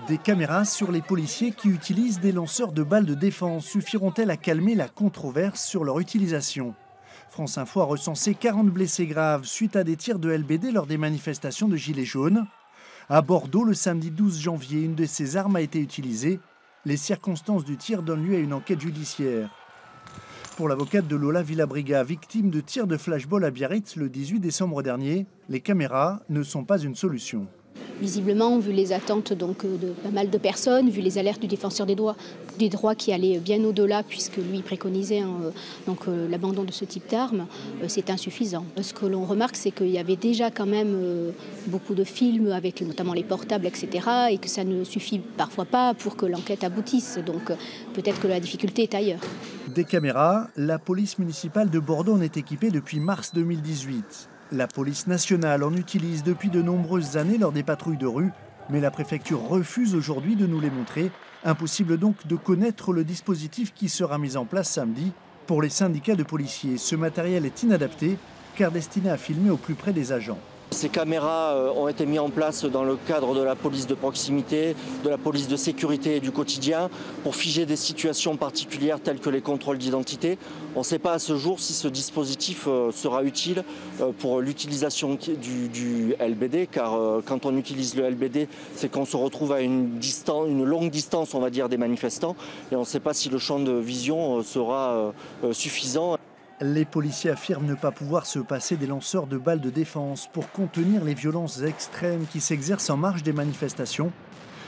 Des caméras sur les policiers qui utilisent des lanceurs de balles de défense suffiront-elles à calmer la controverse sur leur utilisation? France Info a recensé 40 blessés graves suite à des tirs de LBD lors des manifestations de Gilets jaunes. À Bordeaux, le samedi 12 janvier, une de ces armes a été utilisée. Les circonstances du tir donnent lieu à une enquête judiciaire. Pour l'avocate de Lola Villabriga, victime de tirs de flashball à Biarritz le 18 décembre dernier, les caméras ne sont pas une solution. Visiblement, vu les attentes de pas mal de personnes, vu les alertes du défenseur des droits qui allaient bien au-delà, puisque lui préconisait l'abandon de ce type d'armes, c'est insuffisant. Ce que l'on remarque, c'est qu'il y avait déjà quand même beaucoup de films, avec notamment les portables, etc., et que ça ne suffit parfois pas pour que l'enquête aboutisse. Donc peut-être que la difficulté est ailleurs. Des caméras, la police municipale de Bordeaux en est équipée depuis mars 2018. La police nationale en utilise depuis de nombreuses années lors des patrouilles de rue, mais la préfecture refuse aujourd'hui de nous les montrer. Impossible donc de connaître le dispositif qui sera mis en place samedi. Pour les syndicats de policiers, ce matériel est inadapté car destiné à filmer au plus près des agents. Ces caméras ont été mises en place dans le cadre de la police de proximité, de la police de sécurité et du quotidien pour figer des situations particulières telles que les contrôles d'identité. On ne sait pas à ce jour si ce dispositif sera utile pour l'utilisation du LBD, car quand on utilise le LBD, c'est qu'on se retrouve à une longue distance, on va dire, des manifestants, et on ne sait pas si le champ de vision sera suffisant. Les policiers affirment ne pas pouvoir se passer des lanceurs de balles de défense pour contenir les violences extrêmes qui s'exercent en marge des manifestations.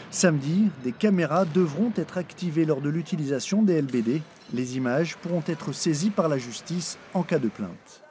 Samedi, des caméras devront être activées lors de l'utilisation des LBD. Les images pourront être saisies par la justice en cas de plainte.